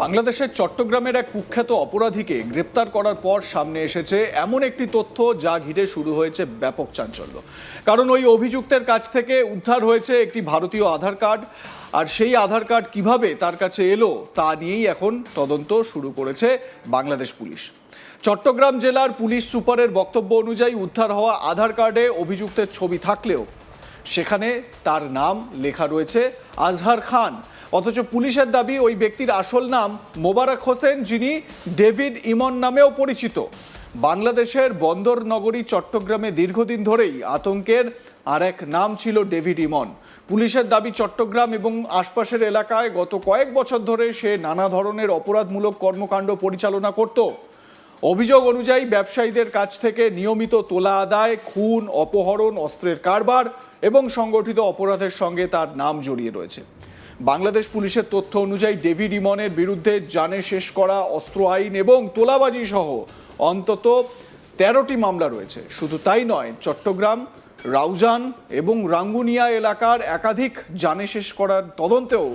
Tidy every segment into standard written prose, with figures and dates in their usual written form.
বাংলাদেশের চট্টগ্রামের এক কুখ্যাত অপরাধীকে গ্রেপ্তার করার পর সামনে এসেছে এমন একটি তথ্য যা ঘিরে শুরু হয়েছে ব্যাপক চাঞ্চল্য। কারণ ওই অভিযুক্তের কাছ থেকে উদ্ধার হয়েছে একটি ভারতীয় আধার কার্ড, আর সেই আধার কার্ড কিভাবে তার কাছে এলো তা নিয়েই এখন তদন্ত শুরু করেছে বাংলাদেশ পুলিশ। চট্টগ্রাম জেলার পুলিশ সুপারের বক্তব্য অনুযায়ী উদ্ধার হওয়া আধার কার্ডে অভিযুক্তের ছবি থাকলেও সেখানে তার নাম লেখা রয়েছে আজহার খান। অথচ পুলিশের দাবি ওই ব্যক্তির আসল নাম মোবারক হোসেন, যিনি ডেভিড ইমন নামেও পরিচিত। বাংলাদেশের বন্দর নগরী চট্টগ্রামে দীর্ঘদিন ধরেই আতঙ্কের আর এক নাম ছিল ডেভিড ইমন। পুলিশের দাবি চট্টগ্রাম এবং আশপাশের এলাকায় গত কয়েক বছর ধরে সে নানা ধরনের অপরাধমূলক কর্মকাণ্ড পরিচালনা করত। অভিযোগ অনুযায়ী ব্যবসায়ীদের কাছ থেকে নিয়মিত তোলা আদায়, খুন, অপহরণ, অস্ত্রের কারবার এবং সংগঠিত অপরাধের সঙ্গে তার নাম জড়িয়ে রয়েছে। বাংলাদেশ পুলিশের তথ্য অনুযায়ী ডেভিড ইমনের বিরুদ্ধে জানে শেষ করা, অস্ত্র আইন এবং তোলাবাজি সহ অন্তত 13টি মামলা রয়েছে। শুধু তাই নয়, চট্টগ্রাম, রাউজান এবং রাঙ্গুনিয়া এলাকার একাধিক জানে শেষ করার তদন্তেও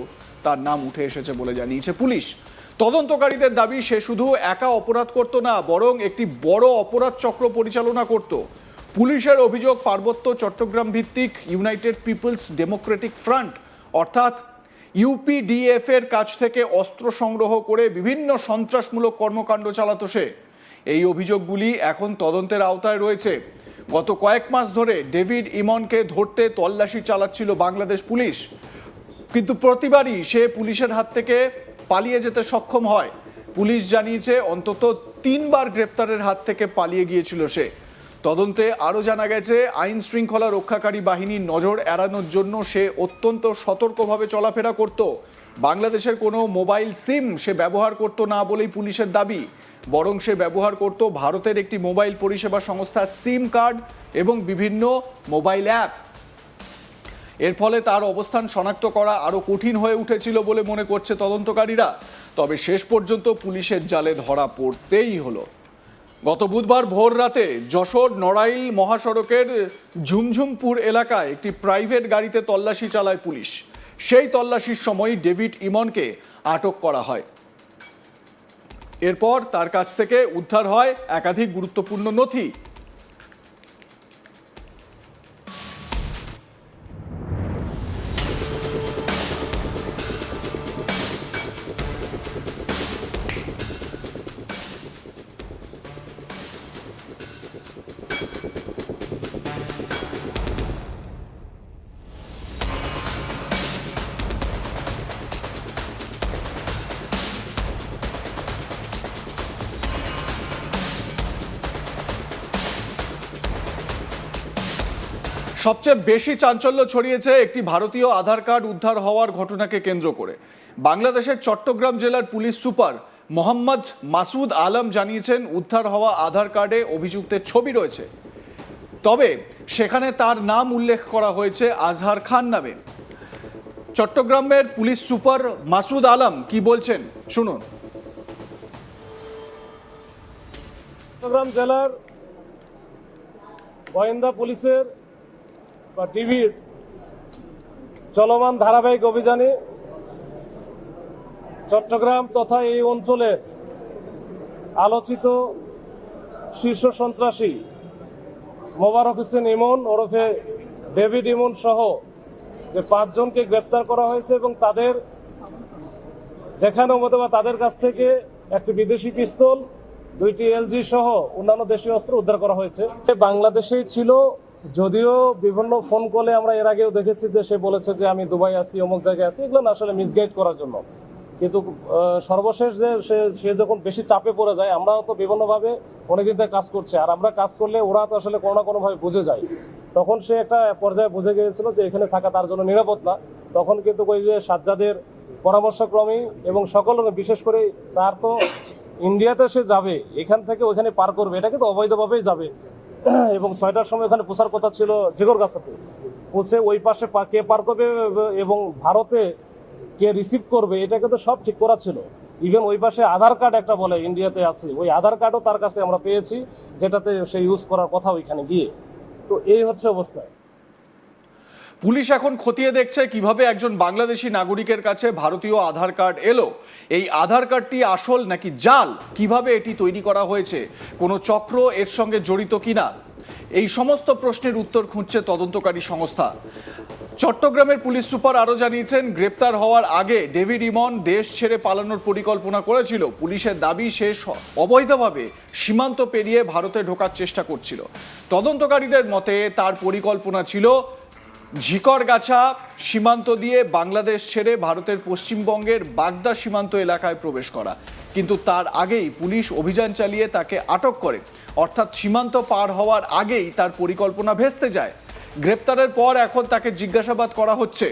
তার নাম উঠে এসেছে বলে জানিয়েছে পুলিশ। তদন্তকারীদের দাবি সে শুধু একা অপরাধ করত না, বরং একটি বড় অপরাধ চক্র পরিচালনা করত। পুলিশের অভিযোগ, পার্বত্য চট্টগ্রাম ভিত্তিক ইউনাইটেড পিপলস ডেমোক্রেটিক ফ্রন্ট অর্থাৎ ইউপিডিএফ এর কাছ থেকে অস্ত্র সংগ্রহ করে বিভিন্ন সন্ত্রাসমূলক কর্মকাণ্ড চালাতো সে। এই অভিযোগগুলি এখন তদন্তের আওতায় রয়েছে। গত কয়েক মাস ধরে ডেভিড ইমনকে ধরতে তল্লাশি চালাচ্ছিল বাংলাদেশ পুলিশ, কিন্তু প্রতিবারই সে পুলিশের হাত থেকে পালিয়ে যেতে সক্ষম হয়। পুলিশ জানিয়েছে অন্তত 3 বার গ্রেপ্তারের হাত থেকে পালিয়ে গিয়েছিল সে। তদন্তে আরও জানা গেছে, আইন শৃঙ্খলা রক্ষাকারী বাহিনীর নজর এড়ানোর জন্য সে অত্যন্ত সতর্কভাবে চলাফেরা করত। বাংলাদেশের কোনো মোবাইল সিম সে ব্যবহার করত না বলেই পুলিশের দাবি, বরং সে ব্যবহার করত ভারতের একটি মোবাইল পরিষেবা সংস্থার সিম কার্ড এবং বিভিন্ন মোবাইল অ্যাপ। এর ফলে তার অবস্থান শনাক্ত করা আরও কঠিন হয়ে উঠেছিল বলে মনে করছে তদন্তকারীরা। তবে শেষ পর্যন্ত পুলিশের জালে ধরা পড়তেই হলো। গত বুধবার ভোর রাতে যশোর নড়াইল মহাসড়কের ঝুমঝুমপুর এলাকায় একটি প্রাইভেট গাড়িতে তল্লাশি চালায় পুলিশ। সেই তল্লাশির সময় ডেভিড ইমনকে আটক করা হয়। এরপর তার কাছ থেকে উদ্ধার হয় একাধিক গুরুত্বপূর্ণ নথি। সবচেয়ে বেশি চাঞ্চল্য ছড়িয়েছে একটি ভারতীয় আধার কার্ড উদ্ধার হওয়ার ঘটনাকে কেন্দ্র করে। বাংলাদেশের চট্টগ্রাম জেলার পুলিশ সুপার মোহাম্মদ মাসুদ আলম জানিয়েছেন, উদ্ধার হওয়া আধার কার্ডে অভিযুক্তের ছবি রয়েছে, তবে সেখানে তার নাম উল্লেখ করা হয়েছে আজহার খান নামে। চট্টগ্রামের পুলিশ সুপার মাসুদ আলম কি বলছেন শুনুন। চট্টগ্রাম জেলার গোয়েন্দা পুলিশের বা টিভির চলমান ধারাবাহিক অভিযানে চট্টগ্রাম তথা এই অঞ্চলের আলোচিত শীর্ষ সন্ত্রাসী মোবারক হোসেন ইমন ওরফে ডেভিড ইমন সহ যে 5 জনকে গ্রেপ্তার করা হয়েছে এবং তাদের দেখানো মতো বা তাদের কাছ থেকে একটি বিদেশি পিস্তল, 2টি এলজি সহ অন্যান্য দেশীয় অস্ত্র উদ্ধার করা হয়েছে। বাংলাদেশেই ছিল, যদিও বিভিন্ন ফোন কলে আমরা এর আগেও দেখেছি যে সে বলেছে যে আমি দুবাই আছি, অমুক জায়গায় আছি, এগুলো না আসলে মিসগাইড করার জন্য। কিন্তু সর্বশেষ যে সে যখন বেশি চাপে পড়ে যায়, আমরাও তো বিভিন্নভাবে অনেকদিন থেকে কাজ করছে, আর আমরা কাজ করলে ওরা তো আসলে কোনো না কোনোভাবে বুঝে যায়। তখন সে একটা পর্যায়ে বুঝে গিয়েছিল যে এখানে থাকা তার জন্য নিরাপদ না। তখন কিন্তু ওই যে সাজ্জাদের পরামর্শক্রমেই এবং সকল, বিশেষ করে তার তো ইন্ডিয়াতে সে যাবে, এখান থেকে ওইখানে পার করবে, এটা কিন্তু অবৈধভাবেই যাবে এবং 6টার সময় ওখানে পৌঁছার কথা ছিল জিগরগাছাতে। পৌঁছে ওই পাশে কে পার করবে এবং ভারতে কে রিসিভ করবে, এটা কিন্তু সব ঠিক করা ছিল। ইভেন ওই পাশে আধার কার্ড একটা বলে ইন্ডিয়াতে আছে, ওই আধার কার্ডও তার কাছে আমরা পেয়েছি, যেটাতে সে ইউজ করার কথা ওইখানে গিয়ে। তো এই হচ্ছে অবস্থা। পুলিশ এখন খতিয়ে দেখছে কিভাবে একজন বাংলাদেশি নাগরিকের কাছে ভারতীয় আধার কার্ড এলো। এই আধার কার্ডটি আসল নাকি জাল, কিভাবে এটি তৈরি করা হয়েছে, কোনো চক্র এর সঙ্গে জড়িত কিনা, এই সমস্ত প্রশ্নের উত্তর খুঁজছে তদন্তকারী সংস্থা। চট্টগ্রামের পুলিশ সুপার আরও জানিয়েছেন, গ্রেপ্তার হওয়ার আগে ডেভিড ইমন দেশ ছেড়ে পালানোর পরিকল্পনা করেছিল। পুলিশের দাবি সে অবৈধভাবে সীমান্ত পেরিয়ে ভারতে ঢোকার চেষ্টা করছিল। তদন্তকারীদের মতে তার পরিকল্পনা ছিল ঝিকরগাছা সীমান্ত দিয়ে বাংলাদেশ ছেড়ে ভারতের পশ্চিমবঙ্গের বাগদা সীমান্ত এলাকায় প্রবেশ করা, কিন্তু তার আগেই পুলিশ অভিযান চালিয়ে তাকে আটক করে। অর্থাৎ সীমান্ত পার হওয়ার আগেই তার পরিকল্পনা ভেস্তে যায়। গ্রেপ্তারের পর এখন তাকে জিজ্ঞাসাবাদ করা হচ্ছে।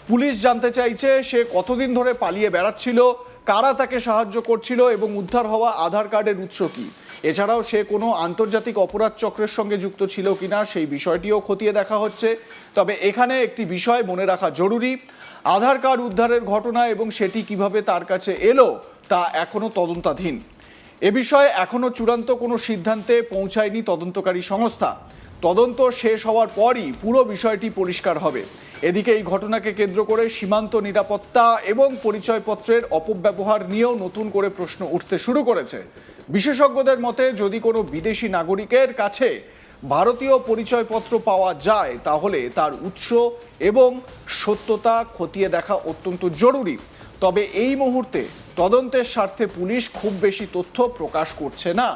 পুলিশ জানতে চাইছে সে কতদিন ধরে পালিয়ে বেড়াচ্ছিল, কারা তাকে সাহায্য করছিল এবং উদ্ধার হওয়া আধার কার্ডের উৎস কী। এছাড়াও সে কোনো আন্তর্জাতিক অপরাধ চক্রের সঙ্গে যুক্ত ছিল কিনা সেই বিষয়টিও খতিয়ে দেখা হচ্ছে। তবে এখানে একটি বিষয় মনে রাখা জরুরি, আধার কার্ড উদ্ধারের ঘটনা এবং সেটি কিভাবে তার কাছে এলো তা এখনও তদন্তাধীন। এ বিষয়ে এখনও চূড়ান্ত কোনো সিদ্ধান্তে পৌঁছায়নি তদন্তকারী সংস্থা। তদন্ত শেষ হওয়ার পরই পুরো বিষয়টি পরিষ্কার হবে। এদিকে এই ঘটনাকে কেন্দ্র করে সীমান্ত নিরাপত্তা এবং পরিচয়পত্রের অপব্যবহার নিয়েও নতুন করে প্রশ্ন উঠতে শুরু করেছে। বিশেষজ্ঞদের মতে যদি কোনো বিদেশি নাগরিকের কাছে ভারতীয় পরিচয়পত্র পাওয়া যায় তাহলে তার উৎস এবং সত্যতা খতিয়ে দেখা অত্যন্ত জরুরি। তবে এই মুহূর্তে তদন্তের স্বার্থে পুলিশ খুব বেশি তথ্য প্রকাশ করছে না।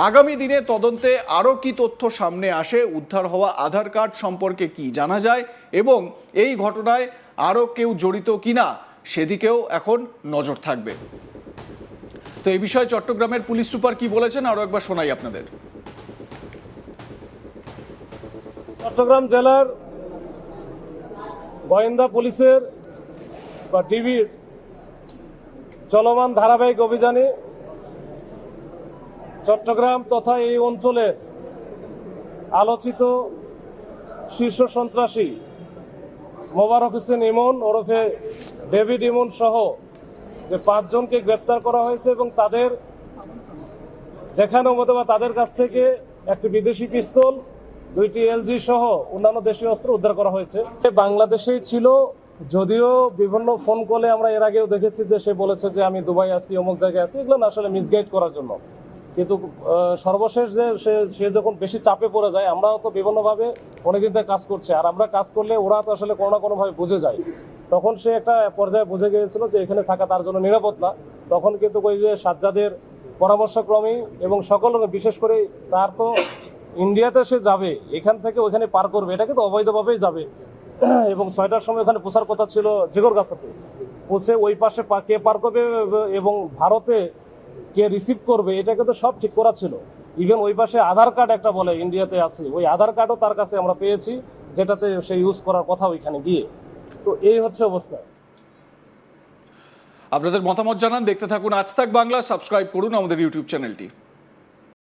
আগামী দিনে তদন্তে আরও কি তথ্য সামনে আসে, উদ্ধার হওয়া আধার কার্ড সম্পর্কে কি জানা যায় এবং এই ঘটনায় আরও কেউ জড়িত কিনা সেদিকেও এখন নজর থাকবে। তো এই বিষয়ে চট্টগ্রামের পুলিশ সুপার কি বলেছেন আরও একবার শোনাই আপনাদের। চট্টগ্রাম জেলার গোয়েন্দা পুলিশের বা ডিবির চলমান ধারাবাহিক অভিযানে চট্টগ্রাম তথা এই অঞ্চলের আলোচিত শীর্ষ সন্ত্রাসী মোবারক হোসেন ইমন ওরফে ডেভিড ইমন সহ যে 5 জনকে গ্রেপ্তার করা হয়েছে এবং তাদের দেখানো মতো বা তাদের কাছ থেকে একটি বিদেশি পিস্তল, 2টি এলজি সহ অন্যান্য দেশীয় অস্ত্র উদ্ধার করা হয়েছে। বাংলাদেশেই ছিল, যদিও বিভিন্ন ফোন কলে আমরা এর আগেও দেখেছি যে সে বলেছে যে আমি দুবাই আছি, অমুক জায়গায় আছি, এগুলো আসলে মিসগাইড করার জন্য। কিন্তু সর্বশেষ যে সে যখন বেশি চাপে পড়ে যায়, আমরাও তো বিভিন্নভাবে অনেকদিন থেকে কাজ করছে, আর আমরা কাজ করলে ওরা তো আসলে কোনো না কোনোভাবে বুঝে যায়। তখন সে একটা পর্যায়ে বুঝে গিয়েছিল যে এখানে থাকা তার জন্য নিরাপদ না। তখন কিন্তু ওই যে সাজ্জাদের পরামর্শক্রমেই এবং সকলের, বিশেষ করে তার তো ইন্ডিয়াতে সে যাবে, এখান থেকে ওইখানে পার করবে, এটা কিন্তু অবৈধভাবেই যাবে এবং 6টার সময় ওখানে পৌঁছার কথা ছিল জিগরগাছাতে। পৌঁছে ওই পাশে কে পার করবে এবং ভারতে কে রিসিভ করবে, এটা কিন্তু সব ঠিক করা ছিল। ইভেন ওই পাশে আধার কার্ড একটা বলে ইন্ডিয়াতে আছে, ওই আধার কার্ডও তার কাছে আমরা পেয়েছি, যেটাতে সে ইউজ করার কথা ওইখানে গিয়ে। তো এই হচ্ছে অবস্থা। আপনাদের মতামত জানান, দেখতে থাকুন আজ তাক বাংলা, সাবস্ক্রাইব করুন আমাদের ইউটিউব চ্যানেলটি।